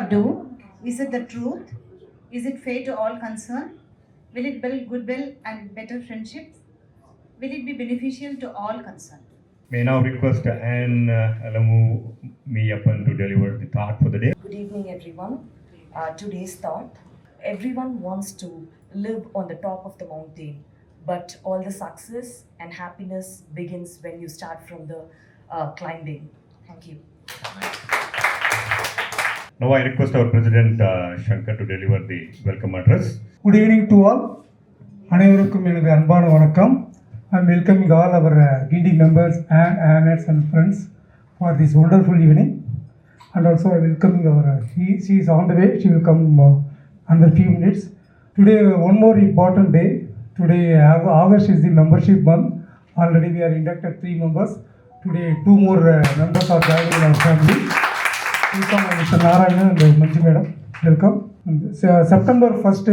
do? Is it the truth? Is it fair to all concerned? Will it build goodwill and better friendships? Will it be beneficial to all concerned? May now request Ann Alamu Meyapan to deliver the thought for the day. Good evening, everyone. Today's thought: everyone wants to live on the top of the mountain, but all the success and happiness begins when you start from the climbing. Thank you. Now I request our President Shankar to deliver the welcome address. Good evening to all. அனைவருக்கும் எனது அன்பான வணக்கம். I am welcoming all our Guindy members and annets and friends for this wonderful evening. And also I welcoming our, she is on the way, she will come under few minutes. Today one more important day. Today August is the membership month. Already we are inducted 3 members. Today 2 more members are joining our family. Welcome Mr. Narayana and Manju madam. Welcome. September 1st,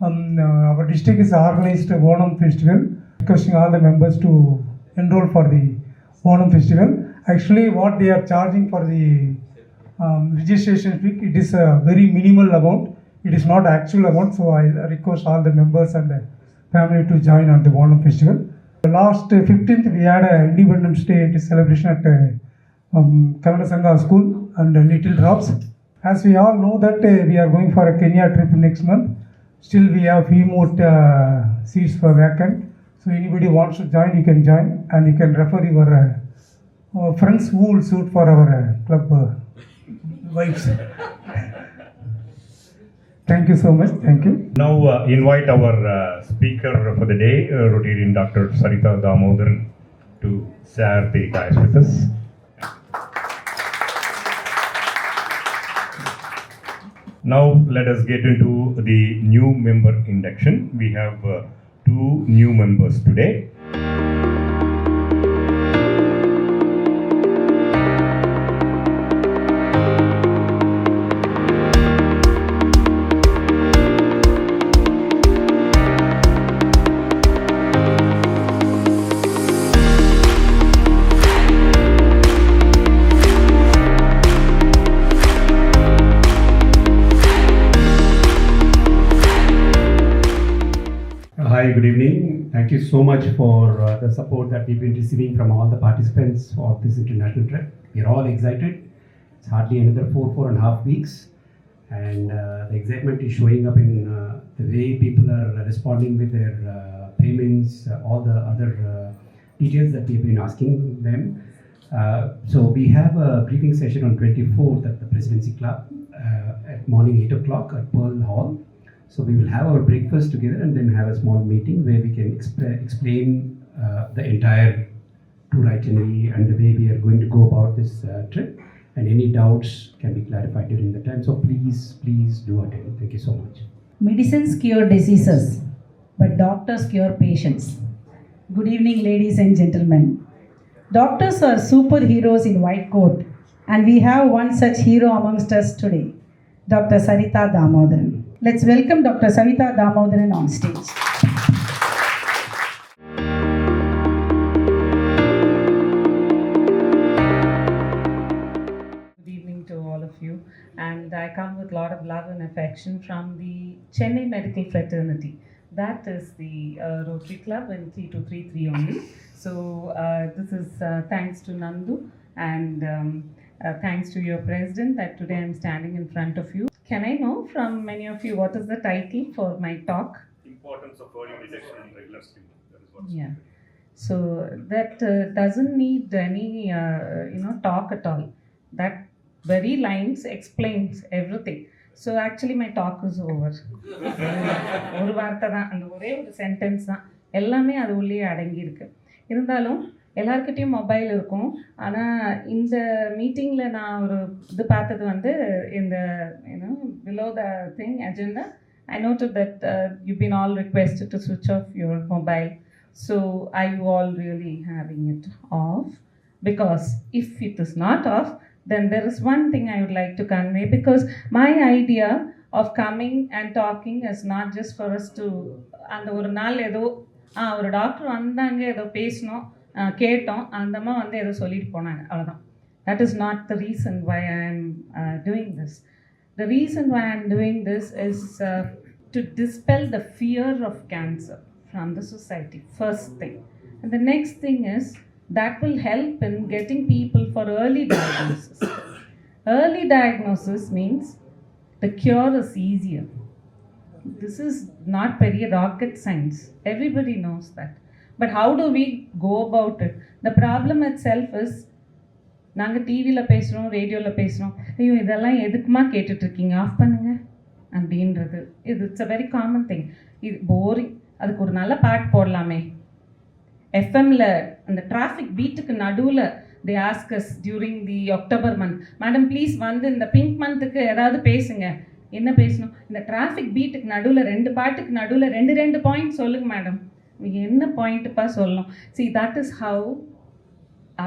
our district is organized Onam festival. Requesting all the members to enroll for the Onam festival. Actually, what they are charging for the registration fee, it is a very minimal amount. It is not actual amount, so I request all the members and family to join on the Onam festival. Last 15th, we had an Independence Day celebration at Kavanasanga School and Little Drops. As we all know that we are going for a Kenya trip next month. Still, we have few more seats for vacant. So anybody wants to join, you can join, and you can refer your friends who will suit for our club vibes. Thank you so much. Thank you. Now invite our speaker for the day, Rotarian Dr. Sarita Damodaran, to share the guys with us. Now let us get into the new member induction. We have 2 new members today. Hi, good evening. Thank you so much for the support that we've been receiving from all the participants of this international trip. We're all excited. It's hardly another 4.5 weeks, and the excitement is showing up in the way people are responding with their payments, all the other details that we've been asking them. So we have a briefing session on 24th at the Presidency Club at morning 8 o'clock at Pearl Hall. So we will have our breakfast together and then have a small meeting where we can explain the entire tour itinerary and the way we are going to go about this trip, and any doubts can be clarified during the time. So please do attend. Thank you so much. Medicines cure diseases, but doctors cure patients. Good evening, ladies and gentlemen. Doctors are superheroes in white coat, and we have one such hero amongst us today, Dr. Sarita Damodaran. Let's welcome Dr. Sarita Damodaran on stage. Good evening to all of you, and I come with a lot of love and affection from the Chennai Medical Fraternity. That is the Rotary Club in 3233 only. So this is thanks to Nandu and thanks to your president that today I'm standing in front of you. Can I know from many of you what is the title for my talk? Importance of early detection and regular screening. That is what. Yeah. So that doesn't need any talk at all. That very lines explains everything. So actually my talk is over. ஒரு வார்த்தை தான், அந்த ஒரே ஒரு sentence தான், எல்லாமே அது உள்ளே அடங்கி இருக்கு. இருந்தாலும் எல்லாருக்கிட்டையும் மொபைல் இருக்கும். ஆனால் இந்த மீட்டிங்கில் நான் ஒரு இது பார்த்தது வந்து இந்த below the thing agenda, I noted that you've been all requested to switch off your mobile. So are you all really having it off? Because if it is not off, then there is one thing I would like to convey, because my idea of coming and talking is not just for us to அந்த ஒரு நாள் ஏதோ ஒரு doctor வந்தாங்க, ஏதோ பேசணும், கேட்டோம், அந்தம்மா ஏதோ சொல்லிட்டு போனாங்க, அவ்வளோதான். That is not the reason why I am doing this. The reason why I'm doing this is to dispel the fear of cancer from the society, first thing. And the next thing is that will help in getting people for early diagnosis. Early diagnosis means the cure is easier. This is not very rocket science. Everybody knows that. But how do we go about it? The problem itself is நாங்கள் டிவியில் பேசுகிறோம், ரேடியோவில் பேசுகிறோம், ஐயோ இதெல்லாம் எதுக்குமா கேட்டுட்ருக்கீங்க, of பண்ணுங்கள் அப்படின்றது. It's a very common thing. இது போரிங். அதுக்கு ஒரு நல்ல பாட்டு போடலாமே. எஃப்எம்மில் அந்த டிராஃபிக் பீட்டுக்கு நடுவில் they asks during the October month, madam please வந்து இந்த பிங்க் மந்த்துக்கு ஏதாவது பேசுங்க. என்ன பேசணும்? இந்த டிராஃபிக் பீட்டுக்கு நடுவில் 2 பாட்டுக்கு நடுவில் 2 பாயிண்ட் சொல்லுங்கள் மேடம். நீங்கள் என்ன பாயிண்ட்டுப்பா சொல்லணும்? See, that is how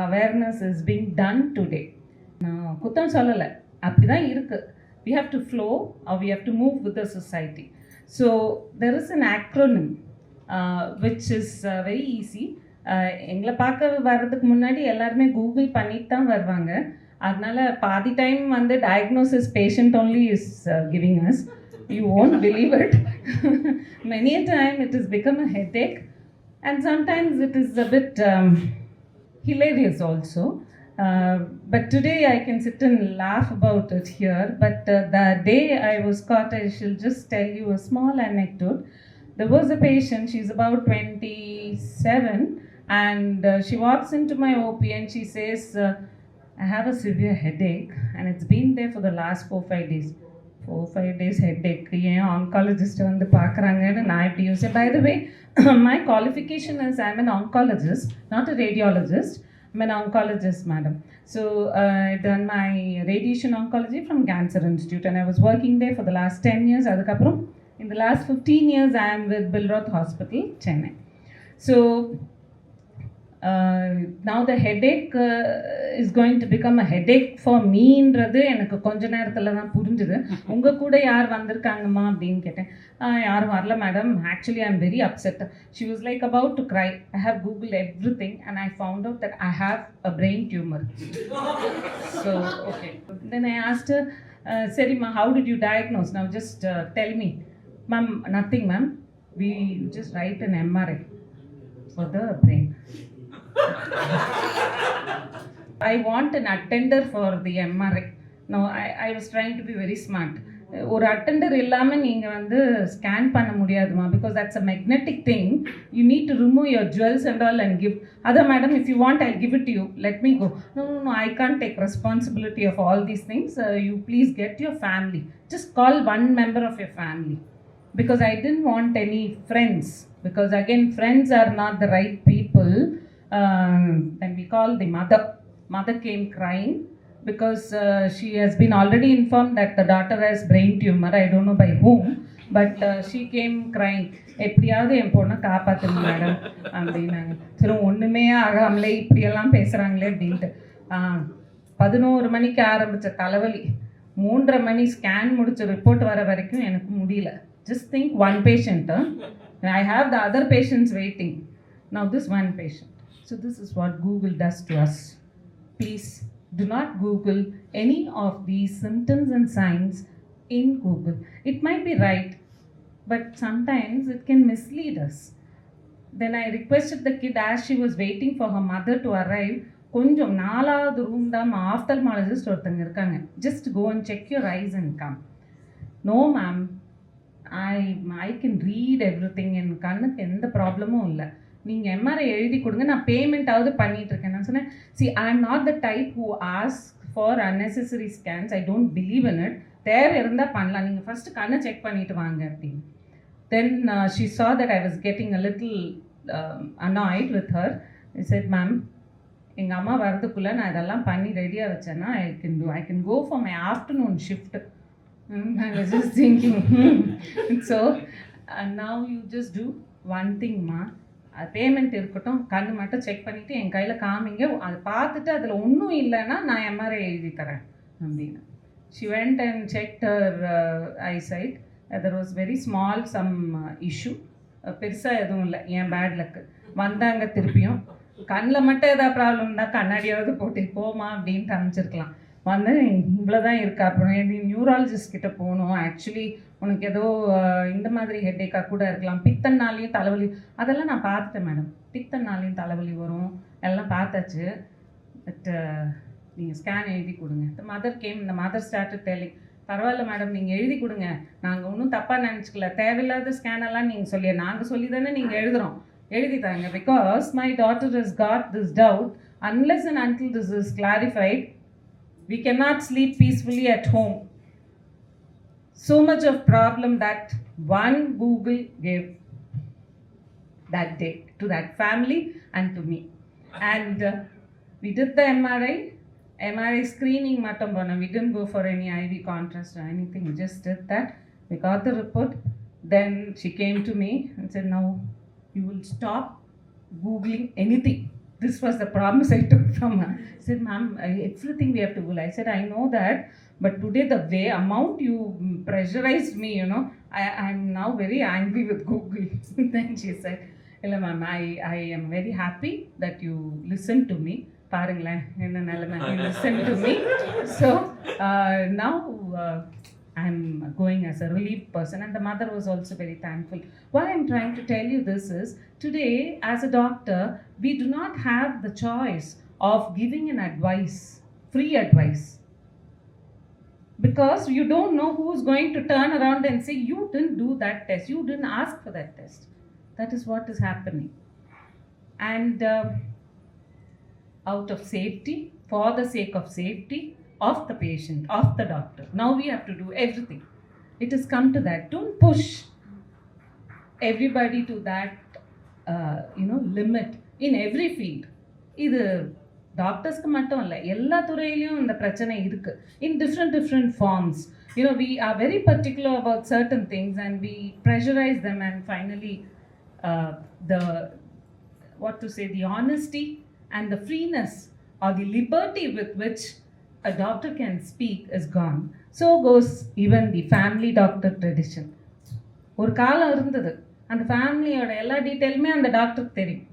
awareness is being done today. நான் குத்தம் சொல்லலை, அப்படி தான் இருக்குது. We have to flow or we have to move with the society. So there is an acronym which is very easy. எங்களை பார்க்க வர்றதுக்கு முன்னாடி எல்லாருமே கூகுள் பண்ணிட்டு தான் வருவாங்க. அதனால பாதி டைம் வந்து diagnosis patient only is giving us. You won't believe it. Many a time it has become a headache, and sometimes it is a bit hilarious also. But today I can sit and laugh about it here. But the day I was caught, I shall just tell you a small anecdote. There was a patient, she's about 27, and she walks into my OP and she says, I have a severe headache and it's been there for the last 4-5 days. 4-5 days headache. ஏன் oncologist வந்து பார்க்குறாங்கன்னு நான் எப்படி யோசிச்சேன். By the way, my qualification is I'm an oncologist, not a radiologist. I'm an oncologist, madam. So I've done my radiation oncology from Cancer Institute and I was working there for the last 10 years. அதுக்கப்புறம் in the last 15 years I am with Bilroth Hospital, Chennai. So now the headache is going to become a headache for meன்றது எனக்கு கொஞ்ச நேரத்தில் தான் புரிஞ்சுது. உங்கள் கூட யார் வந்திருக்காங்கம்மா அப்படின்னு கேட்டேன். யாரும் வரல madam, actually I am very upset. She was like about to cry. I have Google everything and I found out that I have a brain tumour. So okay, then I asked her, சரிம்மா, how did you diagnose? Now just tell me. Ma'am, nothing ma'am, we just write an MRI for the brain. I want an attender for the MRI. No, I was trying to be very smart. ஒரு attender இல்லாமல் நீங்கள் வந்து scan பண்ண முடியாதுமா, because that's a magnetic thing. You need to remove your jewels and all and give. அதான் madam, if you want I give it you, let me go. No no no, I can't take responsibility of all these things. You please get your family. Just call one member of your family. Because I didn't want any friends, because again friends are not the right people. Then we called the mother came crying because she has been already informed that the daughter has brain tumor. I don't know by whom, but she came crying. எப்படியாவது என் பொண்ணை காப்பாற்றுங்க madam அப்படின்னாங்க. சரி, ஒன்றுமே ஆகாமலே இப்படியெல்லாம் பேசுகிறாங்களே அப்படின்ட்டு 11 மணிக்கு ஆரம்பித்த தலைவலி 3:30 மணி ஸ்கேன் முடிச்ச ரிப்போர்ட் வர வரைக்கும் எனக்கு முடியல. Just think, one patient, and I have the other patients waiting. Now this one patient. So this is what Google does to us. Please do not Google any of these symptoms and signs in Google. It might be right, but sometimes it can mislead us. Then I requested the kid, as she was waiting for her mother to arrive, கொஞ்சம் 4வது room தான் ophthalmologist ஒருத்தங்க இருக்காங்க, just go and check your eyes and come. No ma'am, I can read everything. என் கண்ணுக்கு எந்த ப்ராப்ளமும் இல்லை, நீங்கள் எம்ஆர்ஐ எழுதி கொடுங்க, நான் பேமெண்ட்டாவது பண்ணிகிட்ருக்கேன். நான் சொன்னேன், see, I am not the type who asks for unnecessary scans. I don't believe in it. தேவை இருந்தால் பண்ணலாம், நீங்கள் ஃபஸ்ட்டு கண்ணை செக் பண்ணிவிட்டு வாங்க அப்படின்னு. Then she saw that I was getting a little annoyed with her. I said, ma'am, எங்கள் அம்மா வரதுக்குள்ளே நான் இதெல்லாம் பண்ணி ரெடியாக வச்சேன்னா I can go for my afternoon shift. I was just thinking, so now you just do one thing ma, payment இருக்கட்டும், கண்ணு மட்டும் செக் பண்ணிவிட்டு என் கையில் காமிங்க, அதை பார்த்துட்டு அதில் ஒன்றும் இல்லைன்னா நான் எம்ஆர்ஐ எழுதி தரேன் அப்படின்னு. She went and checked her eyesight. There was very small some issue. பெருசாக எதுவும் இல்லை, என் பேட் லக்கு. வந்தாங்க திருப்பியும், கண்ணில் மட்டும் ஏதாவது ப்ராப்ளம் இருந்தால் கண்ணாடியாவது போட்டு போமா அப்படின்ட்டு அனுப்பிச்சிருக்கலாம். வந்து இவ்வளோ தான் இருக்கா, அப்புறம் நீ நியூராலஜிஸ்ட் கிட்ட போகணும், ஆக்சுவலி உனக்கு ஏதோ இந்த மாதிரி ஹெட்டேக்காக கூட இருக்கலாம், பித்தன்னாலையும் தலைவலி, அதெல்லாம் நான் பார்த்துட்டேன் மேடம். பித்தன்னாலையும் தலைவலி வரும், எல்லாம் பார்த்தாச்சு. பட் நீங்கள் ஸ்கேன் எழுதி கொடுங்க. இந்த மதர் ஸ்டார்டட் டெல்லிங், பரவாயில்ல மேடம் நீங்கள் எழுதி கொடுங்க, நாங்கள் ஒன்றும் தப்பாக நினச்சிக்கல, தேவையில்லாத ஸ்கேனெல்லாம் நீங்கள் நாங்கள் சொல்லி தானே நீங்கள் எழுதி தாங்க. Because my daughter has got this doubt, unless and until this is clarified, we cannot sleep peacefully at home. So much of problem that one Google gave that day to that family and to me. And we did the MRI screening mattam panna. We didn't go for any IV contrast or anything, we just did that. We got the report. Then she came to me and said, now you will stop Googling anything. This was the promise I took from her. I said, ma'am, everything we have to Google. I said, I know that, but today the amount you pressurized me, I'm now very angry with Google. Then she said, hello ma'am, I am very happy that you listened to me. Parangla, you listened to me. So now I'm going as a relieved person, and the mother was also very thankful. Why I'm trying to tell you this is, today as a doctor, we do not have the choice of giving an advice, free advice, because you don't know who's going to turn around and say, you didn't do that test, you didn't ask for that test. That is what is happening. And out of safety, for the sake of safety of the patient, of the doctor, now we have to do everything. It has come to that. Don't push everybody to that limit in every field. இது டாக்டர்ஸ்க்கு மட்டும் இல்லை, எல்லா துறையிலையும் இந்த பிரச்சனை இருக்கு, in different forms. We are very particular about certain things and we pressurize them, and finally the honesty and the freeness or the liberty with which a doctor can speak is gone. So goes even the family doctor tradition. ஒரு காலம் இருந்தது, அந்த ஃபேமிலியோட எல்லா டீட்டெயிலுமே அந்த டாக்டருக்கு தெரியும்.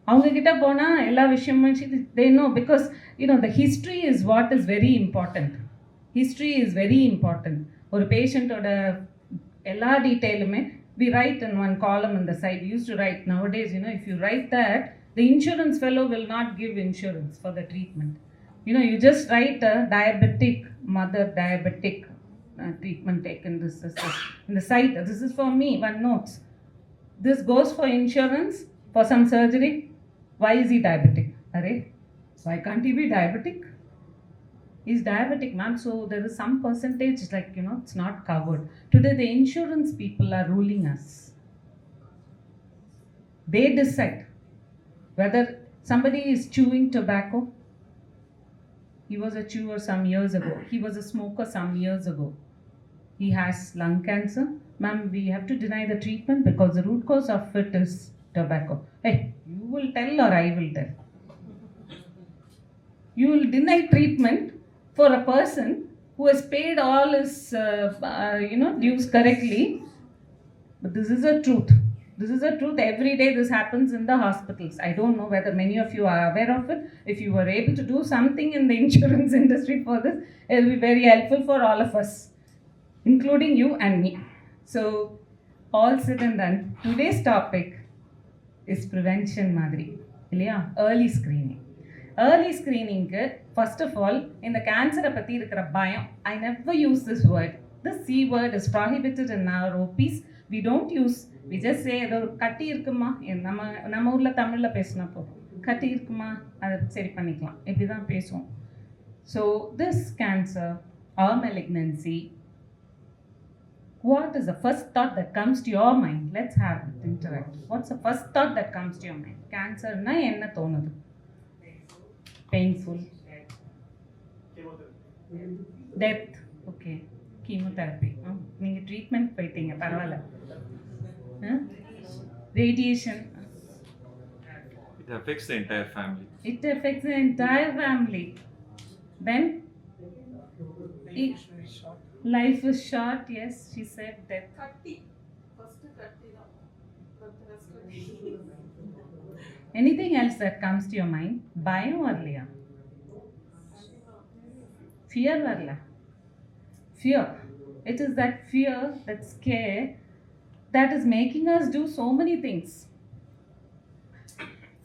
அவங்க கிட்ட போனால் எல்லா விஷயமும் they know, because the history is what is very important. History is very important. ஒரு பேஷண்ட்டோட எல்லா டீட்டெயிலுமே we write in one column in the side. We used to write. Nowadays, if you write that, the insurance fellow will not give insurance for the treatment. You just write a diabetic mother, diabetic treatment taken. This is in the site. This is for me, one notes. This goes for insurance for some surgery. Why is he diabetic? Arey, why can't he be diabetic? He's diabetic, ma'am. So there is some percentage, it's not covered. Today the insurance people are ruling us. They decide whether somebody is chewing tobacco. He was a chewer some years ago. He was a smoker some years ago. He has lung cancer. Ma'am, we have to deny the treatment because the root cause of it is tobacco. Hey, you will tell or I will tell? You will deny treatment for a person who has paid all his dues correctly. But this is a truth. This is a truth. Every day this happens in the hospitals. I don't know whether many of you are aware of it. If you were able to do something in the insurance industry for this, it will be very helpful for all of us, including you and me. So all said and done, today's topic is prevention madri. Early screening. Early screening, first of all, in the cancer பத்தி இருக்கிற பயம், I never use this word. This C word is prohibited in our OPs. We don't use, we just say ஏதோ கட்டி இருக்குமா, நம்ம ஊரில் தமிழில் பேசினப்போ கட்டி இருக்குமா, அதை சரி பண்ணிக்கலாம், இப்படி தான் பேசுவோம். So this cancer or malignancy, what is the first thought that comes to your mind? Let's have it interact. What's the first thought that comes to your mind? Cancer na enna thonudhu? Painful. Death. Okay. Chemotherapy. Neenga treatment poiteenga paravala. Radiation. It affects the entire family. It affects the entire family. Then life is short. Yes, she said death. Anything else that comes to your mind? Bayam or Leah? fear varla. Fear. It is that fear, that scare that is making us do so many things,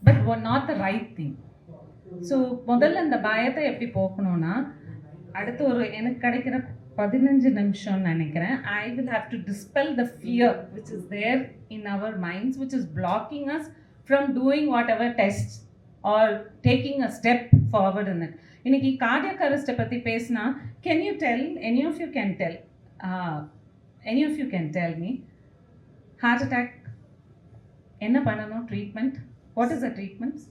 but not the right thing. So முதல்ல இந்த பயத்தை எப்படி போக்கணும்னா, அடுத்த ஒரு எனக்கு கிடைக்கிற 15 நிமிஷம்னு நினைக்கிறேன், I will have to dispel the fear which is there in our minds which is blocking us from doing whatever test or taking a step forward in it. இன்னைக்கு கார்டியக் அரெஸ்ட்டை பற்றி பேசினா, can you tell, any of you can tell me, heart attack என்ன பண்ணணும், treatment, what is the treatment?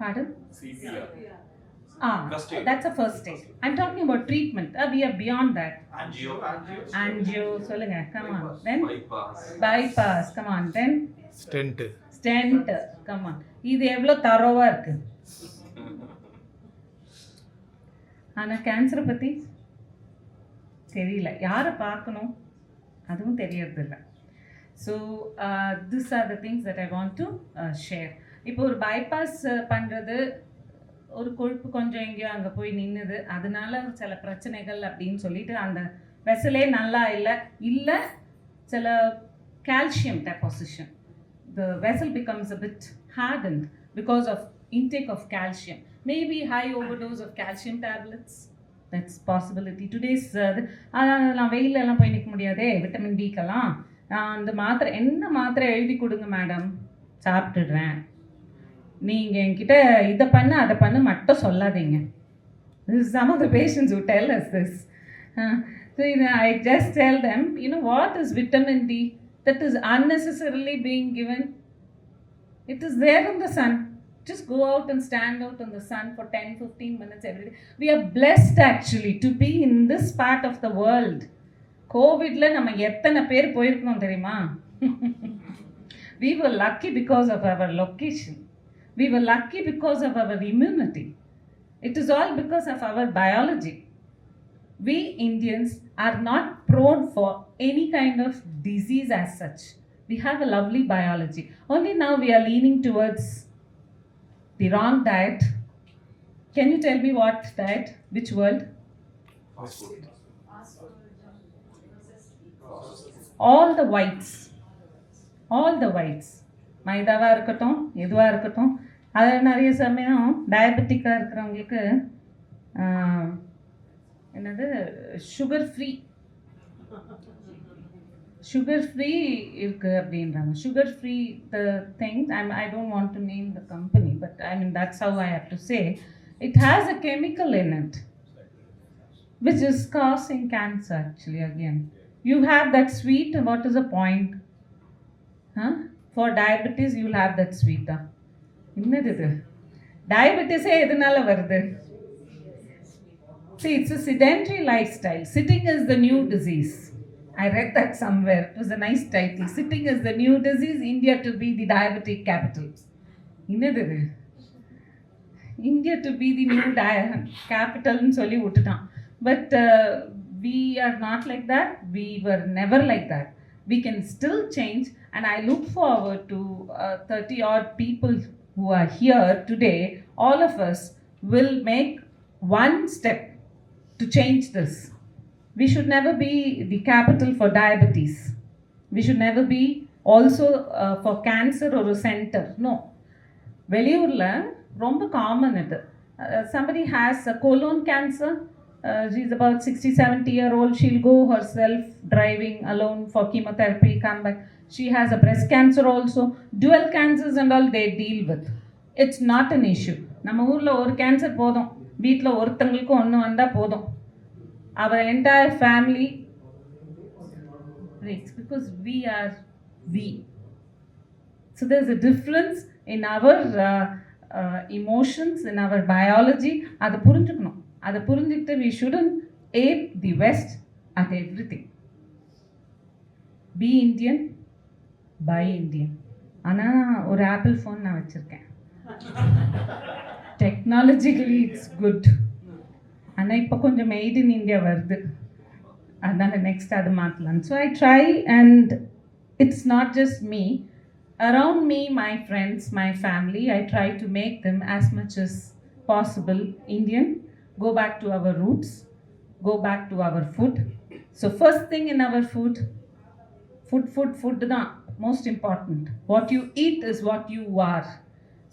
Pardon? CPR. First aid. That's a first aid. I'm talking about treatment. We are beyond that. Angio. Solunga. Come on. Then bypass. Come on. Then stent. Come on. இது எவ்வளோ தரோவா இருக்கு. ஆனால் கேன்சரை பற்றி தெரியல, யாரை பார்க்கணும் அதுவும் தெரியறதில்ல. So this R the things that I want to share. இப்போ ஒரு பைபாஸ் பண்ணுறது, ஒரு கொழுப்பு கொஞ்சம் எங்கேயோ அங்கே போய் நின்றுது, அதனால சில பிரச்சனைகள் அப்படின்னு சொல்லிட்டு அந்த வெசலே நல்லா இல்லை சில calcium deposition, the vessel becomes a bit hardened because of intake of calcium, maybe high overdose of calcium tablets, that's possibility. Today's நான் வெயிலெல்லாம் போய் நிற்க முடியாதே, விட்டமின் டிக்கெல்லாம் அந்த மாத்திரை, என்ன மாத்திரை எழுதி கொடுங்க மேடம், சாப்பிட்டுடுறேன், நீங்கள் என்கிட்ட இதை பண்ணு அதை பண்ணு மட்டும் சொல்லாதீங்க. This is some of the patients who tell us this. So I just tell them, what is vitamin D that is unnecessarily being given? It is there in the sun. Just go out and stand out in the sun for 10-15 minutes every day. We are blessed actually to be in this part of the world. கோவிட்ல நம்ம எத்தனை பேர் போயிருக்கோம் தெரியுமா? We were lucky because of our location. We were lucky because of our immunity. It is all because of our biology. We Indians are not prone for any kind of disease as such. We have a lovely biology. Only now we are leaning towards the wrong diet. Can you tell me what diet? Which word? Fast food. All the whites. மைதாவாக இருக்கட்டும், எதுவாக இருக்கட்டும், அதில் நிறைய சமயம் டயபெட்டிக்காக இருக்கிறவங்களுக்கு என்னது sugar free இருக்குது அப்படின்றாங்க. Sugar free the thing, I don't want to name the company, but I mean that's how I have to say, it has a chemical in it which is causing cancer actually again. You have that sweet, what is the point? For diabetes you will have that sweet. என்னது இது? டயபெட்டிஸே எதனால வருது? See, it's a sedentary lifestyle. Sitting is the new disease. I read that somewhere. It was a nice title. Sitting is the new disease. India to be the diabetic capital. என்னது இது? India to be the new capital ன்னு சொல்லி விட்டுட்டான். But we are not like that. We were never like that. We can still change, and I look forward to 30 odd people who are here today. All of us will make one step to change this. We should never be the capital for diabetes. We should never be also for cancer or a center. No. வெளியூர்ல ரொம்ப common இது. Somebody has a colon cancer. She's about 60-70-year-old. She'll go herself driving alone for chemotherapy, come back. She has a breast cancer also. Dual cancers and all they deal with. It's not an issue. நம்ம ஊரில் ஒரு cancer போதும், வீட்டில் ஒருத்தங்களுக்கு ஒன்று வந்தால் போதும், our entire family breaks because we are we. So there's a difference in our emotions, in our biology. அதை புரிஞ்சுக்கணும். அதை புரிஞ்சுக்கிட்டு we shouldn't ape the West at everything. Be Indian, buy Indian. ஆனால் ஒரு ஆப்பிள் ஃபோன் நான் வச்சுருக்கேன். Technologically it's good. ஆனால் இப்போ கொஞ்சம் மேட் இன் இந்தியா வருது, அதனால் நெக்ஸ்ட் அது மாற்றலாம். So I try, and it's not just me. Around me, my friends, my family, I try to make them as much as possible Indian, go back to our roots, go back to our food. So first thing in our food தான் most important. What you eat is what you are.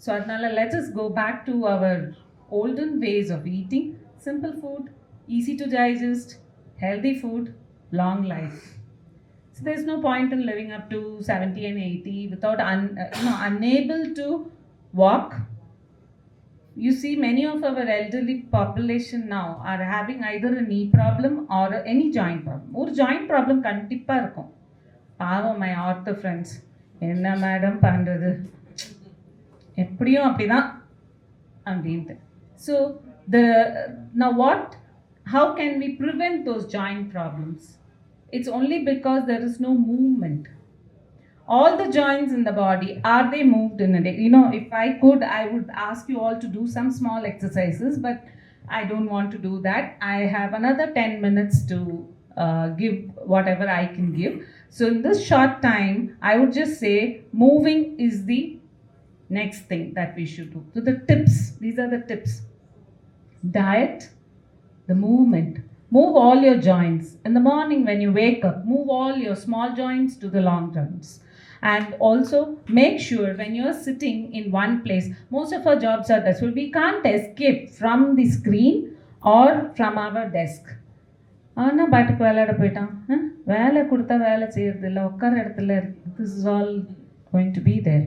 So adnala let us go back to our olden ways of eating. Simple food, easy to digest, healthy food, long life. So there's no point in living up to 70 and 80 without unable to walk. You see, many of our elderly population now are having either a knee problem or any joint problem. ஒரு joint problem கண்டிப்பாக இருக்கும். பாவம் my ortho friends, என்ன madam பண்ணுறது, எப்படியும் அப்படி தான் அப்படின்ட்டு. So now what, how can we prevent those joint problems? It's only because there is no movement. All the joints in the body, are they moved in a day? You know, if I could, I would ask you all to do some small exercises, but I don't want to do that. I have another 10 minutes to give whatever I can give. So in this short time, I would just say moving is the next thing that we should do. So the tips, these are the tips. Diet, the movement. Move all your joints. In the morning when you wake up, move all your small joints to the long joints. And also make sure when you're sitting in one place, most of our jobs are this, we can't escape from the screen or from our desk. ஆனால் பாட்டுக்கு விளையாட போயிட்டான், வேலை கொடுத்தா வேலை செய்யறது இல்லை, உட்கார இடத்துல this is all going to be there.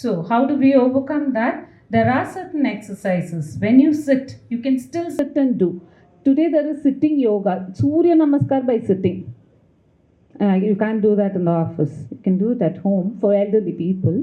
So how do we overcome that? There are certain exercises. When you sit, you can still sit and do. Today there is sitting yoga, Surya Namaskar by sitting. You can't do that in the office. You can do it at home for elderly people.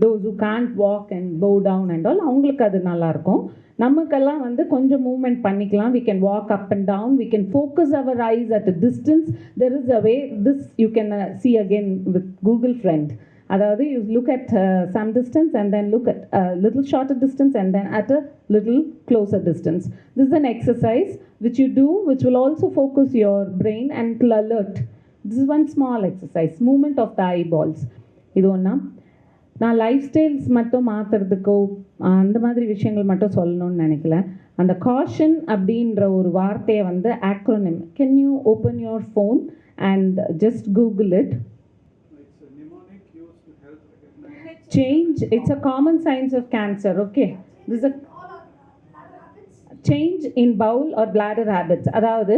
Those who can't walk and bow down and all, அவங்களுக்கு அது நல்லா இருக்கும். நமக்கெல்லாம் வந்து கொஞ்சம் movement பண்ணிக்கலாம். We can walk up and down. We can focus our eyes at a distance. There is a way. This you can see again with Google Friend. அதாவது you look at some distance and then look at a little shorter distance and then at a little closer distance. This is an exercise which you do, which will also focus your brain and it will alert. This is one small exercise, movement of the eyeballs. இது ஒன்றா. நான் life styles மட்டும் மாற்றுறதுக்கோ அந்த மாதிரி விஷயங்கள் மட்டும் சொல்லணும்னு நினைக்கல. அந்த காஷன் அப்படின்ற ஒரு வார்த்தையை வந்து acronym. Can you open your phone and just Google it. Change, it's a common signs of cancer, okay? This is a change in bowel or bladder habits. அதாவது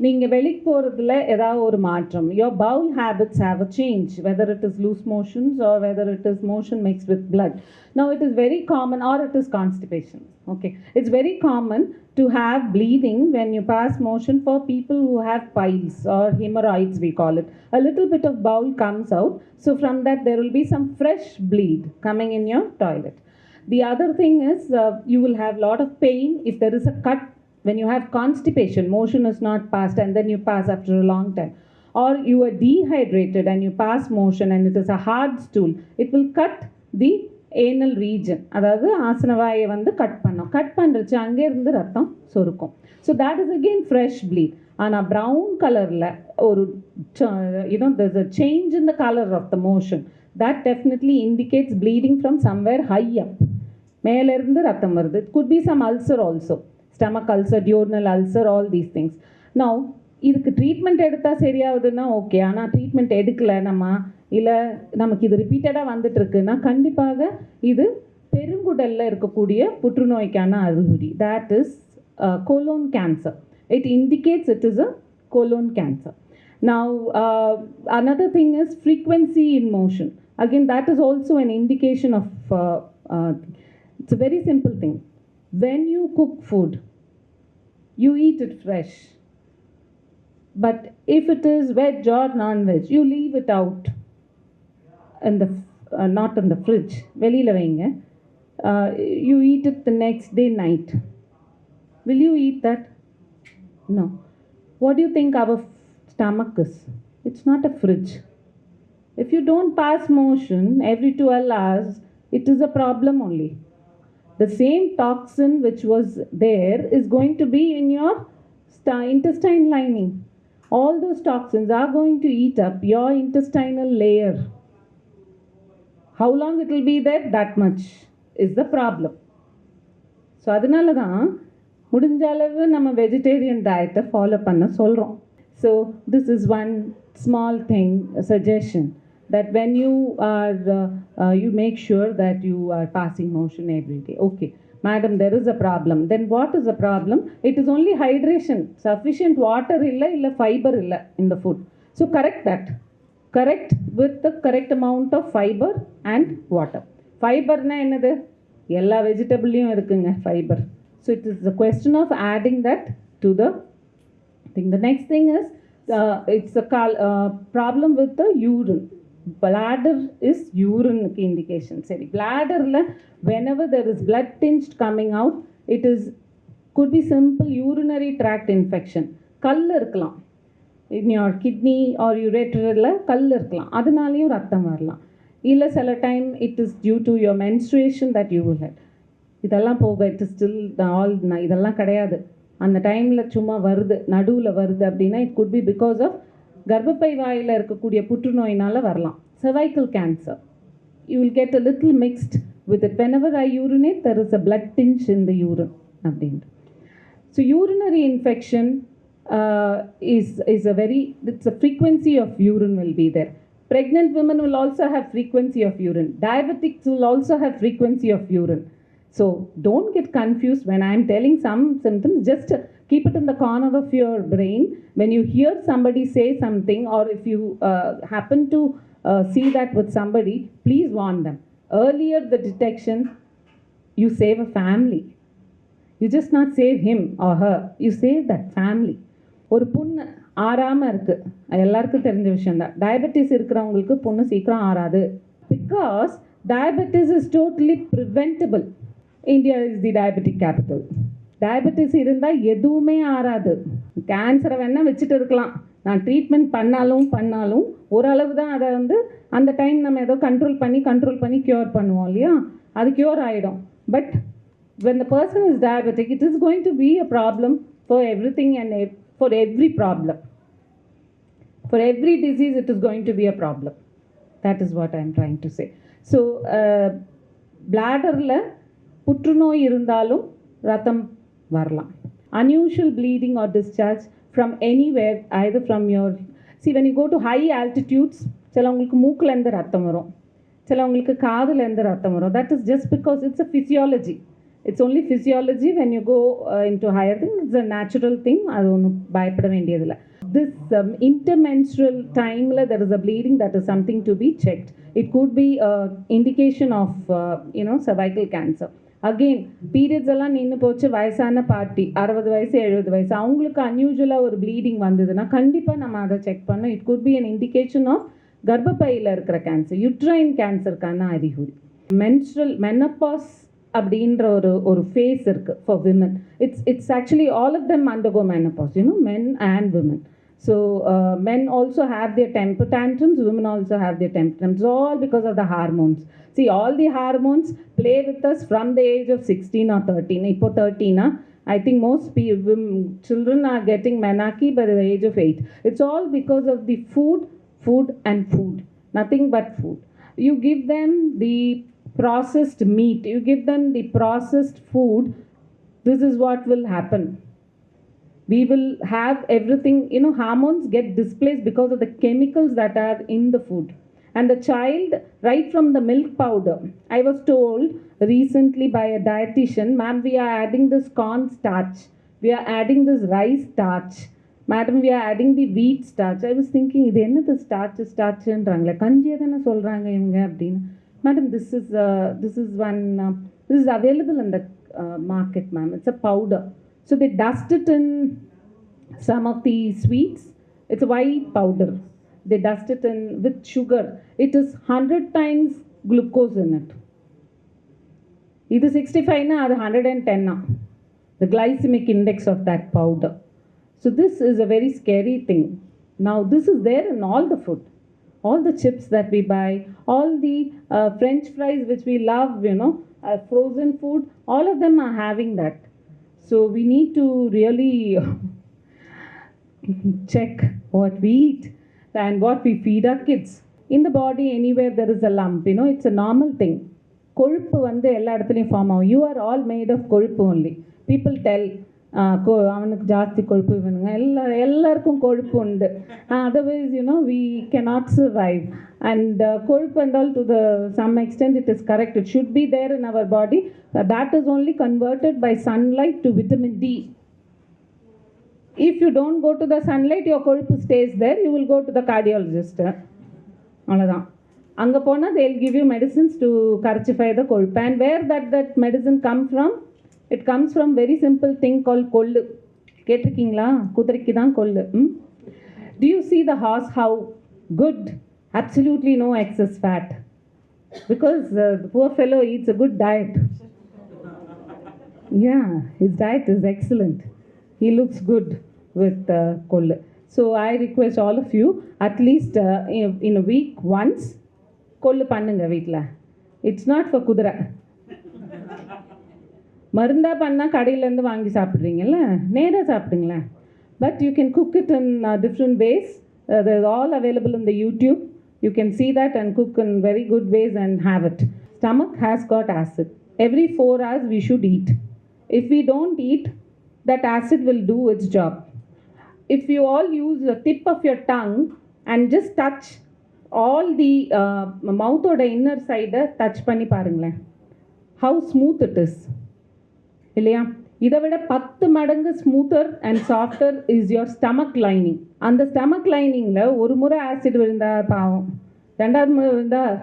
நீங்கள் வெளிக்கு போகிறதுல ஏதாவது ஒரு மாற்றம். Your bowel habits have a change, whether it is loose motions or whether it is motion mixed with blood. Now it is very common, or it is constipation. Okay, it's very common to have bleeding when you pass motion for people who have piles or hemorrhoids, we call it. A little bit of bowel comes out, so from that there will be some fresh bleed coming in your toilet. The other thing is you will have lot of pain if there is a cut. When you have constipation, motion is not passed and then you pass after a long time. Or you are dehydrated and you pass motion and it is a hard stool. It will cut the anal region. அதாவது ஆசனவாயை வந்து cut பண்ணோம். Cut பண்ணுறச்சு அங்கே இருந்து ரத்தம் சொருக்கும். So that is again fresh bleed. ஆனால் brown கலரில் ஒரு there's a change in the color of the motion. That definitely indicates bleeding from somewhere high up. மேலேருந்து ரத்தம் வருது. It could be some ulcer also. Stomach ulcer, duodenal ulcer, all these things. Now, இதுக்கு treatment எடுத்தால் சரியாகுதுன்னா okay. ஆனால் treatment எடுக்கலை நம்ம, இல்லை நமக்கு இது ரிப்பீட்டடாக வந்துட்டுருக்குன்னா கண்டிப்பாக இது பெருங்குடலில் இருக்கக்கூடிய புற்றுநோய்க்கான அறிகுறி. That is colon cancer. It indicates it is a colon cancer. Now, another thing is frequency in motion. Again, that is also an indication of, it's a very simple thing. When you cook food, you eat it fresh. But if it is veg or non-veg, you leave it out in the not in the fridge. வெளியில வைங்க. You eat it the next day night. Will you eat that? No. What do you think our stomach is? It's not a fridge. If you don't pass motion every 12 hours, it is a problem only. The same toxin which was there is going to be in your intestine lining. All those toxins are going to eat up your intestinal layer. How long it will be there? That much is the problem. So அதனால தான் முடிஞ்ச அளவு நம்ம vegetarian டயட்டை follow பண்ண சொல்கிறோம். So this is one small thing suggestion that when you are you make sure that you are passing motion every day. Okay, madam, there is a problem. Then what is the problem? It is only hydration. Sufficient water illa fiber illa in the food. So correct that. Correct with the correct amount of fiber and water. Fiber na enadhu ella vegetable irukkunga fiber. So it is the question of adding that to the thing. The next thing is it's a problem with the urine. Bladder is urine indication. Sorry, bladder la whenever there is blood tinged coming out, it is could be simple urinary tract infection. கல் இருக்கலாம், in your kidney or ureter கல் இருக்கலாம், அதனாலேயும் ரத்தம் வரலாம். இல்லை சில time it is due to your menstruation that you will have. இதெல்லாம் போக it is still all இதெல்லாம் கிடையாது. அந்த டைமில் சும்மா வருது, நடுவில் வருது அப்படின்னா it could be because of கர்ப்பப்பை வாயில் இருக்கக்கூடிய புற்றுநோயினால் வரலாம். cervical cancer, you will get a little mixed with it. Whenever I urinate, there is a blood tinge in the urine. So urinary infection is a very, it's a frequency of urine will be there. Pregnant women will also have frequency of urine. Diabetics will also have frequency of urine. So don't get confused when I am telling some symptoms. Just keep it in the corner of your brain. When you hear somebody say something, or if you happen to see that with somebody, please warn them. Earlier the detection, you save a family. You just not save him or her, you save that family. ஒரு புண்ணு ஆறாமல் இருக்குது, அது எல்லாருக்கும் தெரிஞ்ச விஷயந்தான். Diabetes இருக்கிறவங்களுக்கு புண்ணு சீக்கிரம் ஆறாது. Because diabetes is totally preventable. India is the diabetic capital. Diabetes இருந்தால் எதுவுமே ஆறாது. கேன்சரை வேணால் வச்சுட்டு இருக்கலாம், நான் ட்ரீட்மெண்ட் பண்ணாலும் ஓரளவு தான் அதை அந்த டைம் நம்ம ஏதோ கண்ட்ரோல் பண்ணி க்யூர் பண்ணுவோம் இல்லையா, அது க்யூர் ஆகிடும். But when the person is diabetic, it is going to be a problem for everything and for every problem. For every disease, it is going to be a problem. That is what I am trying to say. So, bladder புற்றுநோய் இருந்தாலும் ரத்தம் வரலாம். Unusual bleeding or discharge from anywhere, either from your, see when you go to high altitudes, சிலவங்களுக்கு மூக்குலேருந்து ரத்தம் வரும், சிலவங்களுக்கு காதுலேருந்து ரத்தம் வரும். That is just because it's a physiology. It's only physiology. When you go into higher thing, it's a natural thing. அது ஒன்றும் பயப்பட வேண்டியதில்லை. This intermenstrual time there is a bleeding, that is something to be checked. It could be indication of cervical cancer. Again, periods எல்லாம் நின்று போச்சு, வயசான party 60 வயசு 70 வயசு அவங்களுக்கு அன்யூஷுவலாக ஒரு ப்ளீடிங் வந்ததுன்னா கண்டிப்பாக நம்ம அதை செக் பண்ணோம். It could be an indication of கர்ப்பப்பையில் இருக்கிற கேன்சர், யுட்ரைன் கேன்சருக்கான அறிகுறி. மெனப்பாஸ் அப்படின்ற ஒரு ஃபேஸ் இருக்குது for women. It's actually all of them undergo menopause, men and women. So men also have their temper tantrums, women also have their temper tantrums, all because of the hormones. See, all the hormones play with us from the age of 16 or 13. Ipo 13, I think most children are getting menarche by the age of 8. It's all because of the food and food. Nothing but food. You give them the processed meat, you give them the processed food, this is what will happen. We will have everything, hormones get displaced because of the chemicals that are in the food. And the child, right from the milk powder, I was told recently by a dietitian, ma'am, we are adding this corn starch, we are adding this rice starch, madam, we are adding the wheat starch. I was thinking, இது என்னது starchன்றாங்களே, கஞ்சியை தானே சொல்கிறாங்க இவங்க அப்படின்னு. Madam, this is available in the market, ma'am. It's a powder. So they dust it in some of the sweets. It's a white powder. They dust it in with sugar. It is 100 times glucose in it. This 65 na, that's 110 na. The glycemic index of that powder. So this is a very scary thing. Now this is there in all the food. All the chips that we buy, all the French fries which we love, frozen food, all of them are having that. So we need to really check what we eat and what we feed our kids. In the body, anywhere there is a lump, it's a normal thing. கொழுப்பு வந்து எல்லா இடத்துலையும் form ஆகும். You are all made of கொழுப்பு only. People tell அவனுக்கு ஜாஸ்தி கொழுப்பு வேணுங்க, எல்லாருக்கும் கொழுப்பு உண்டு. Otherwise we cannot survive. And கொழுப்பு and all to the some extent it is correct. It should be there in our body. That is only converted by sunlight to vitamin D. If you don't go to the sunlight, your கொழுப்பு stays there. You will go to the cardiologist. அவ்வளோதான். அங்கே போனால் they will give you medicines to கரைச்சிஃபை the கொழுப்பு. And where that medicine come from? It comes from very simple thing called கொள்ளு. கேட்டிருக்கீங்களா? குதிரைக்கு தான் கொள்ளு. Do you see the horse how good? Absolutely no excess fat. Because the poor fellow eats a good diet. Yeah, his diet is excellent. He looks good with kollu. So I request all of you, at least in a week once, kollu pannunga veetla. It's not for kudra. மருந்தா பண்ணால் கடையிலேருந்து வாங்கி சாப்பிட்றீங்கல்ல, நேராக சாப்பிடுங்களேன். But you can cook it in different ways. They're all available in the YouTube. You can see that and cook in very good ways and have it. Stomach has got acid. Every 4 hours we should eat. If we don't eat, that acid will do its job. If you all use the tip of your tongue and just touch all the mouth oda inner side, touch பண்ணி பாருங்களேன், how smooth it is. இல்லையா? இதை விட 10 மடங்கு smoother and softer is your stomach lining. அந்த stomach லைனிங்கில் ஒரு முறை acid விழுந்தால் பாவம், 2வது முறை விழுந்தால்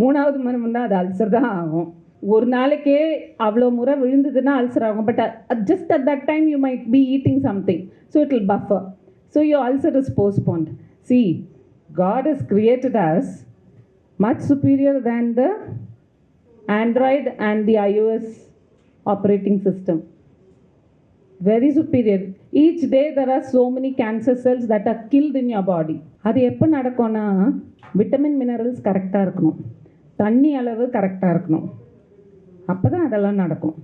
3வது முறை விழுந்தால் அது அல்சர் தான் ஆகும். ஒரு நாளைக்கே அவ்வளோ முறை விழுந்ததுன்னா அல்சர் ஆகும். But just at that time you might be eating something, so it will buffer. So your ulcer is postponed. C, God has created us much superior than the Android and the iOS operating system. Very superior. Each day there are so many cancer cells that are killed in your body. அது எப்போ நடக்கும்னா, vitamin minerals கரெக்டாக இருக்கணும், தண்ணி அளவு கரெக்டாக இருக்கணும், அப்போ தான் அதெல்லாம் நடக்கும்.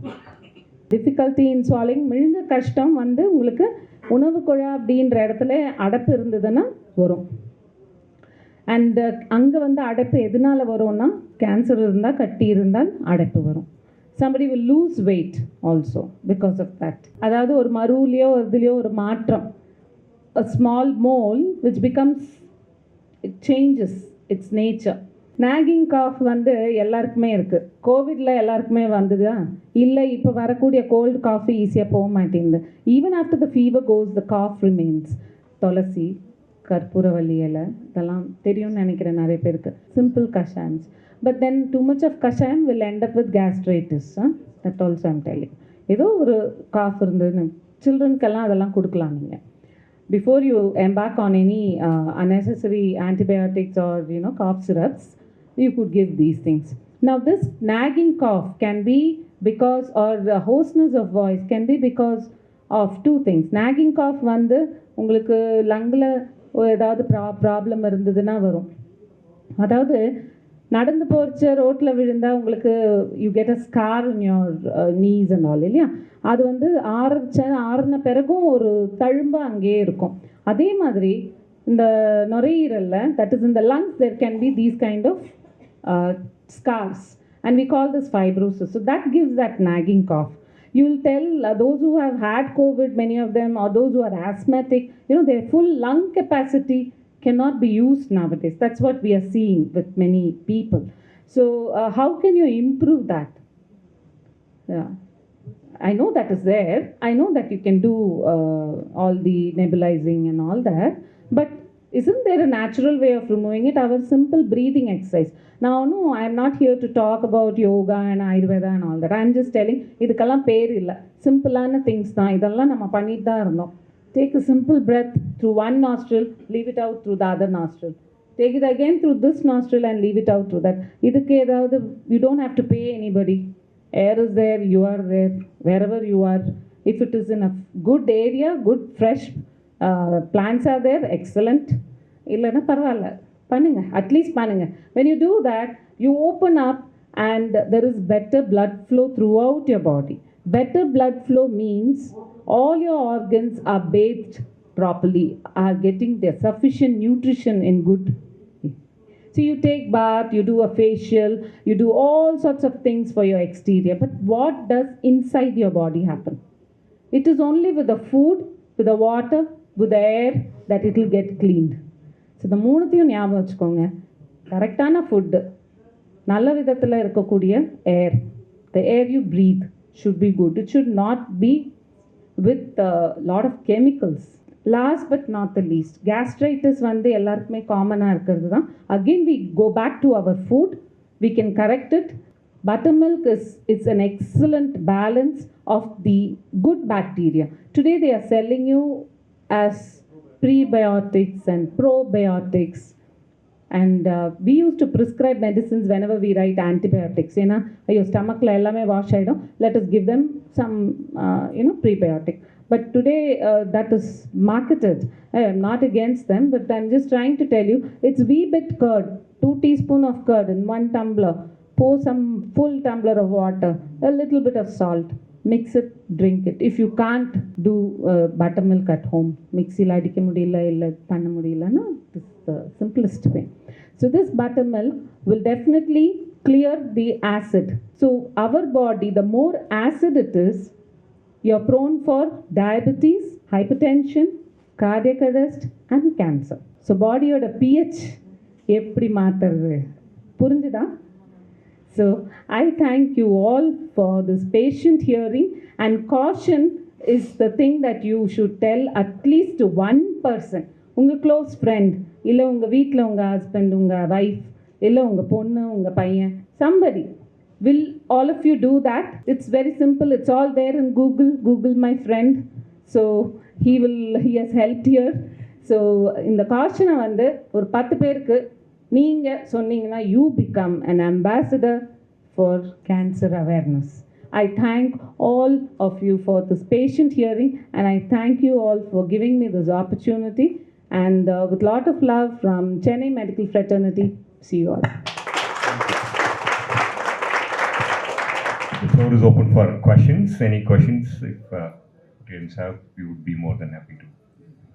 டிஃபிகல்ட்டி இன் ஸ்வாலிங், மிழுங்க கஷ்டம் வந்து உங்களுக்கு உணவு குழா அப்படின்ற இடத்துல அடைப்பு இருந்ததுன்னா வரும். அண்ட் அங்கே வந்து அடைப்பு எதனால் வரும்னா, கேன்சர் இருந்தால், கட்டி இருந்தால் அடைப்பு வரும். somebody will lose weight also because of that. அதாவது ஒரு மருவிலையோ இதுலையோ ஒரு மாற்றம், a small mole which becomes, it changes its nature. nagging cough வந்து எல்லாருக்குமே இருக்குது. கோவிடில் எல்லாருக்குமே வந்ததா இல்லை, இப்போ வரக்கூடிய கோல்டு காஃபி ஈஸியாக போக மாட்டேங்குது. Even after the fever goes the cough remains. துளசி, கற்பூரவள்ளி இலை இதெல்லாம் தெரியும்னு நினைக்கிறேன் நிறைய பேருக்கு. சிம்பிள் கஷாயம்ஸ். But then too much of kashayam will end up with gastritis. That also I'm telling. ஏதோ ஒரு காஃப் இருந்ததுன்னு சில்ட்ரனுக்கெல்லாம் அதெல்லாம் கொடுக்கலாம் நீங்கள். Before you embark on any unnecessary antibiotics or cough syrups, you could give these things. Now this nagging cough can be because, or the hoarseness of voice can be because of 2 things. nagging cough வந்து உங்களுக்கு லங்கில் ஏதாவது problem இருந்ததுன்னா வரும். அதாவது நடந்து போச்சு ரோட்டில் விழுந்தால் உங்களுக்கு you get a scar in your knees and all, இல்லையா? அது வந்து ஆறின பிறகும் ஒரு தழும்பு அங்கேயே இருக்கும். அதே மாதிரி இந்த நுரையீரலில், that is in the lungs, there can be these kind of scars and we call this fibrosis. So that gives that nagging cough. You will tell those who have had COVID, many of them, or those who are asthmatic, their full lung capacity cannot be used nowadays. That's what we are seeing with many people. So how can you improve that? Yeah, I know that is there. I know that you can do all the nebulizing and all that, but isn't there a natural way of removing it? Our simple breathing exercise. Now, no, I am not here to talk about yoga and Ayurveda and all that. I am just telling, இதுக்கெல்லாம் பேர் இல்லை, சிம்பிளான things தான். இதெல்லாம் நம்ம பண்ணிட்டு தான் இருந்தோம். Take a simple breath through one nostril, leave it out through the other nostril. Take it again through this nostril and leave it out through that. இதுக்கு ஏதாவது, you don't have to pay anybody. Air is there, you are there, wherever you are. If it is in a good area, good fresh plants are there, excellent. இல்லைன்னா பரவாயில்ல, பண்ணுங்க, at least பண்ணுங்க. When you do that, you open up and there is better blood flow throughout your body. Better blood flow means all your organs are bathed properly, are getting their sufficient nutrition in good. So you take bath, you do a facial, you do all sorts of things for your exterior. But what does inside your body happen? It is only with the food, with the water, with the air that it will get cleaned. So the மூணுத்தையும் ஞாபகம் வச்சுக்கோங்க. கரெக்டான food, நல்ல விதத்தில் இருக்கக்கூடிய air, the air you breathe should be good. It should not be with a lot of chemicals. Last but not the least, gastritis வந்து எல்லாருக்குமே காமனாக இருக்கிறது தான். Again we go back to our food, we can correct it. Buttermilk is an excellent balance of the good bacteria. Today they are selling you as prebiotics and probiotics. And we used to prescribe medicines whenever we write antibiotics. You know, your stomach la ellame wash aidum. Let us give them some, prebiotic. But today that is marketed. I am not against them, but I'm just trying to tell you, it's wee bit curd, 2 teaspoons of curd in 1 tumbler. Pour some full tumbler of water, a little bit of salt. Mix it, drink it. If you can't do buttermilk at home, mixila adikka mudiyala illa panna mudiyala na, this is the simplest way. So this buttermilk will definitely clear the acid. So our body, the more acid it is, you're prone for diabetes, hypertension, cardiac arrest and cancer. So body oda pH eppadi maathradhu purinjudha? So I thank you all for this patient hearing, and caution is the thing that you should tell at least to one person. Unga close friend, illa unga veetla unga husband, unga wife, illa unga ponnu, unga paiyan, somebody. Will all of you do that? It's very simple. It's all there in Google. Google my friend. So he has helped here. So in the caution வந்து ஒரு 10 பேருக்கு நீங்கள் சொன்னீங்கன்னா you become an ambassador for cancer awareness. I thank all of you for this patient hearing, and I thank you all for giving me this opportunity, and with lot of love from Chennai Medical Fraternity. See you all. The floor is open for questions. Any questions? If Rotarians have, we would be more than happy to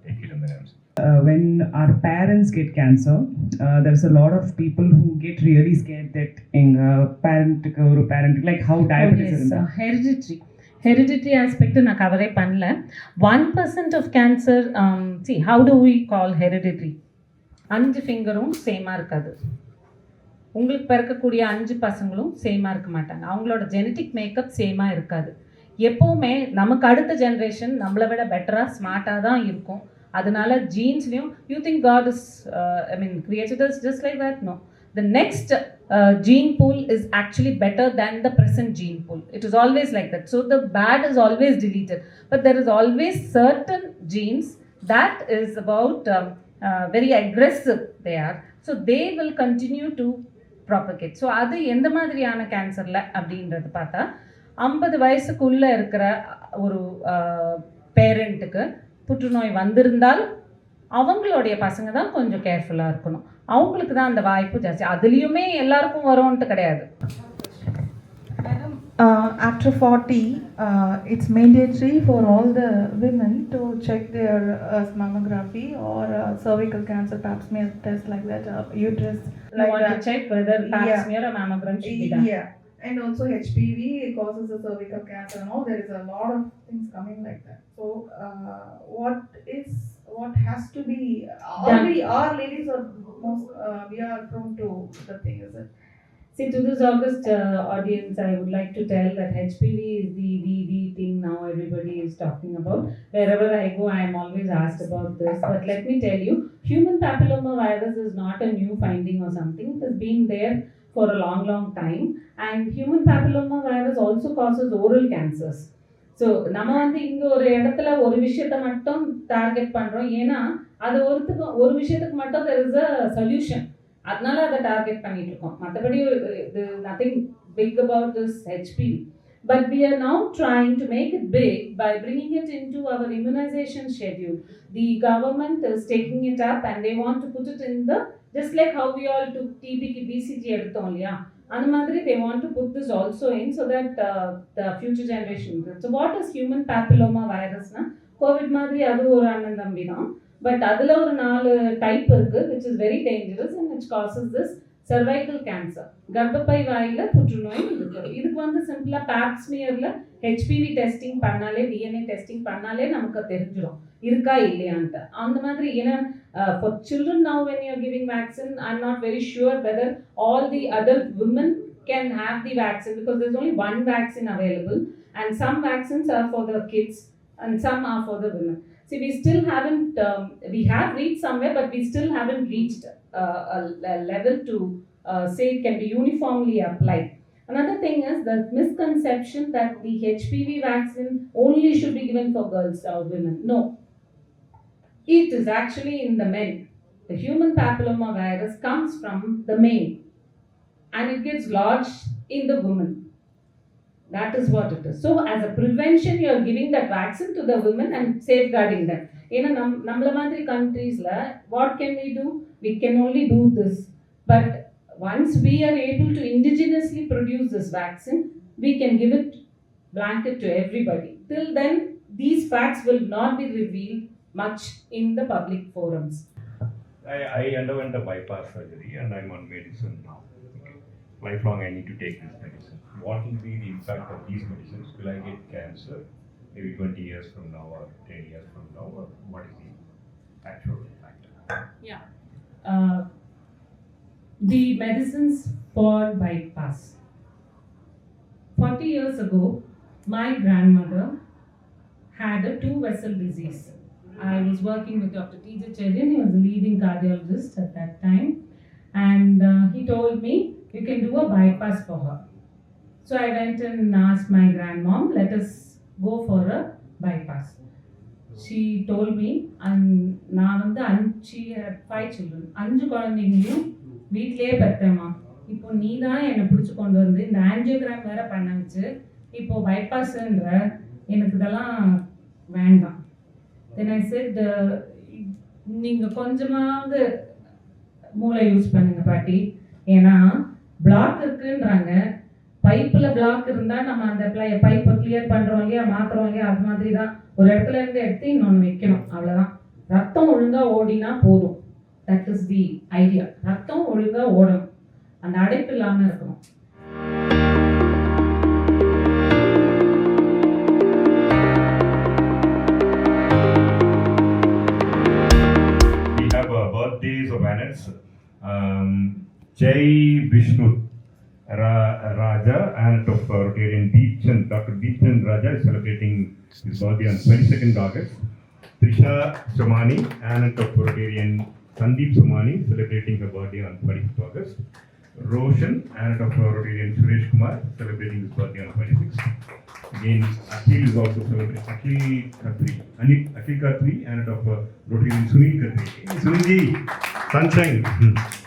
take it and then answer. When our parents get cancer, there's a lot of people who get really scared that in parent like how diabetes is in that. Hereditary aspect நான் கவரே பண்ணல. 1% of cancer, see how do we call hereditary? 5 ஃபிங்கரும் சேமாக இருக்காது. உங்களுக்கு பிறக்கக்கூடிய 5 பசங்களும் சேமாக இருக்க மாட்டாங்க. அவங்களோட ஜெனட்டிக் மேக்கப் சேமாக இருக்காது. எப்போவுமே நமக்கு அடுத்த ஜென்ரேஷன் நம்மளை விட பெட்டராக ஸ்மார்ட்டாக தான் இருக்கும். அதனால ஜீன்ஸ்லையும் you think God is created us just like that? No. The next gene pool is actually better than the present gene pool. It is always like that. So the bad is always deleted. But there is always certain genes that is about very aggressive they are. So they will continue to propagate. So அது எந்த மாதிரியான கேன்சரில் அப்படின்றது பார்த்தா 50 வயசுக்குள்ளே இருக்கிற ஒரு பேரண்ட்டுக்கு புற்றுநோய் வந்திருந்தால் அவங்களுடைய பசங்க தான் கொஞ்சம் கேர்ஃபுல்லாக இருக்கணும். அவங்களுக்கு தான் அந்த வாய்ப்பு ஜாஸ்தி. அதுலேயுமே எல்லாருக்கும் வரும்ன்ட்டு கிடையாது. After 40, it's mandatory for all the women to check their mammography or cervical cancer pap smear test like that, uterus. You want to check whether pap smear or mammogram should be done. Yeah. And also HPV causes the cervical cancer and all. There is a lot of things coming like that. So what has to be our ladies are most we are prone to the thing, is it? See, to this August audience, I would like to tell that HPV is the thing now everybody is talking about. Wherever I go, I am always asked about this. But let me tell you, human papilloma virus is not a new finding or something. It has been there for a long time. And human papilloma virus also causes oral cancers. So நம்ம வந்து இங்கே ஒரு இடத்துல ஒரு விஷயத்தை மட்டும் target பண்ணுறோம். ஏன்னா அது ஒரு விஷயத்துக்கு மட்டும் there is a solution. அதனால அதை டார்கெட் பண்ணிட்டு இருக்கோம். மற்றபடி nothing big about this HPV. But we are now trying to make it big by bringing it into our immunization schedule. The government is taking it up and they want to put it in the, just like how we all took TB, BCG எடுத்தோம் இல்லையா, அந்த மாதிரி they want to put this also in so that the future generation. So what is human papilloma virus? COVID மாதிரி அது ஒரு அண்ணன் தம்பி தான். பட் அதில் ஒரு 4 டைப் இருக்குது which is very dangerous and which causes this cervical cancer. கர்ப்பப்பை வாயில புற்றுநோய் இருக்கு. இதுக்கு வந்து சிம்பிளா பேப் ஸ்மியர்ல HPV டெஸ்டிங் பண்ணாலே DNA டெஸ்டிங் பண்ணாலே நமக்கு தெரிஞ்சிடும் இருக்கா இல்லையான்ட்டு. அந்த மாதிரி ஏன்னா for children now when you are giving vaccine, I'm not very sure whether all the adult women can have the vaccine because there's only one vaccine available and some vaccines are for the kids and some are for the women. See, we still haven't, we have reached somewhere, but we still haven't reached a level to say it can be uniformly applied. Another thing is the misconception that the HPV vaccine only should be given for girls or women. No, it is actually in the men. The human papilloma virus comes from the male and it gets lodged in the woman. That is what it is. So as a prevention, you are giving that vaccine to the women and safeguarding them. In நம்மள மாதிரி countries-ல, what can we do? We can only do this. But once we are able to indigenously produce this vaccine, we can give it blanket to everybody. Till then, these facts will not be revealed much in the public forums. I underwent a bypass surgery and I'm on medicine now. Lifelong I need to take this medicine. What will be the impact of these medicines? Will I get cancer maybe 20 years from now or 10 years from now, or what is the actual impact? Yeah. The medicines for bypass. 40 years ago, my grandmother had a 2-vessel disease. I was working with Dr. T.J. Cherian, he was a leading cardiologist at that time, and he told me, you can do a bypass for her. So I went and asked my grandmom, let us go for a bypass. She told me, she had 5 children. 5 குழந்தைங்களையும் வீட்டிலேயே பெற்றேம்மா. இப்போ நீ தான் என்னை பிடிச்சி கொண்டு வந்து இந்த ஆன்ஜியோகிராம் வேற பண்ண வச்சு இப்போ பைபாஸ்ன்ற எனக்கு இதெல்லாம் வேண்டாம். Then I said, நீங்கள் கொஞ்சமாவது மூளை யூஸ் பண்ணுங்க பாட்டி. ஏன்னா பிளாக் இருக்குன்றாங்க, பைப்பில் பிளாக் இருந்தால் நம்ம அந்த பைப்பை கிளியர் பண்ணுறோம் இல்லையா, மாற்றுறோம் இல்லையா, அது மாதிரி தான் ஒரு இடத்துல இருந்து எடுத்து இன்னொன்று வைக்கணும், அவ்வளோதான். ரத்தம் ஒழுங்காக ஓடினா போதும். That is the idea. ரத்தம் ஒழுங்காக ஓடணும், அந்த அடைப்பு இல்லாமல் இருக்கணும். We have birthdays of annets. Jai Vishnu Raja and of Rtn Beachan, Dr. Beachan Raja is celebrating his birthday on 22nd August. Trisha Somani and of Rotarian Sandeep Somani celebrating her birthday on 25th August. Roshan and of Rotarian Suresh Kumar celebrating his birthday on 26th. Again, Akhil is also celebrating. Akhil Khatri and of Rotarian Sunil Khatri. Sunilji, sunshine.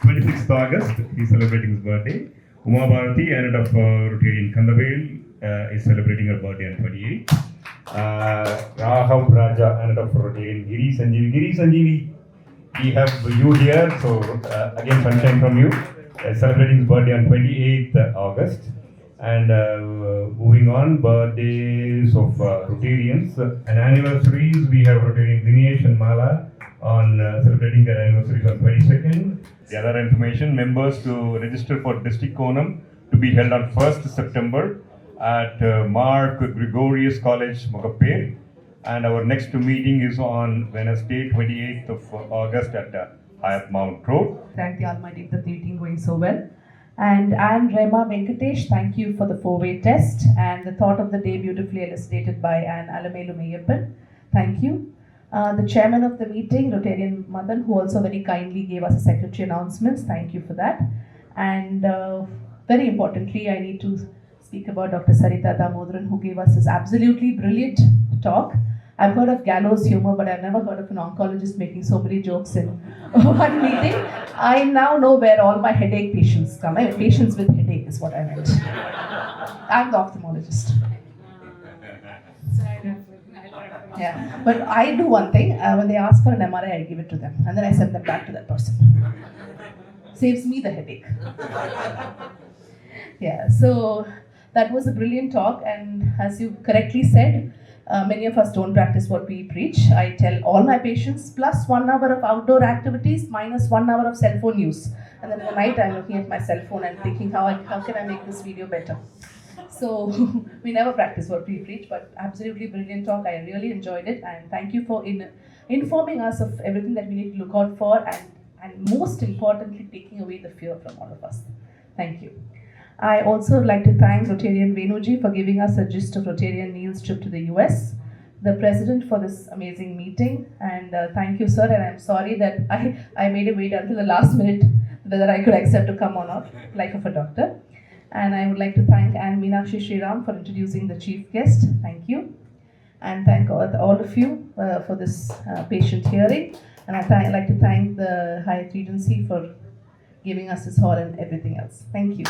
26th August, he is celebrating his birthday. Uma Bharati and of Rotarian Kandavel is celebrating her birthday on 28th. Raham Raja and of Rotarian Giri Sanjeevi, we have you here, so again sunshine from you. Celebrating his birthday on 28th August. And moving on, birthdays of Rotarians and anniversaries, we have Rotarian Dinesh and Mala on celebrating their anniversaries on 22nd. The other information, members to register for District Onam to be held on 1st September at Mark Gregorius College, Mogappere. And our next meeting is on Wednesday, 28th of August at Hyatt Mount Road. Thank the Almighty for the meeting going so well. And Ann Rema Venkatesh, thank you for the 4-way test and the thought of the day beautifully illustrated by Ann Alamu Mayappan. Thank you. The chairman of the meeting, Rotarian Madan, who also very kindly gave us a secretary announcements. Thank you for that. And very importantly, I need to speak about Dr. Sarita Damodaran, who gave us this absolutely brilliant talk. I've heard of gallows humor, but I've never heard of an oncologist making so many jokes in one meeting. I now know where all my headache patients come. I mean, patients with headache is what I meant. I'm the ophthalmologist. Yeah, but I do one thing. When they ask for an MRI, I give it to them, and then I send them back to that person. Saves me the headache. Yeah, so that was a brilliant talk, and as you correctly said, many of us don't practice what we preach. I tell all my patients, plus 1 hour of outdoor activities, minus 1 hour of cell phone use. and then in the night I'm looking at my cell phone and thinking how can I make this video better. So we never practice what we preach, but absolutely brilliant talk. I really enjoyed it, and thank you for informing us of everything that we need to look out for, and most importantly, taking away the fear from all of us. Thank you. I also would like to thank Rtn Venu Ji for giving us a gist of Rotarian Neil's trip to the US, the president for this amazing meeting, and thank you, sir. And I'm sorry that I made him wait until the last minute whether I could accept to come or not, life of a doctor. And I would like to thank Ann Meenakshi Sriram for introducing the chief guest. Thank you. And thank all of you for this patient hearing. And I'd like to thank the Hyatt Regency for giving us this hall and everything else. Thank you.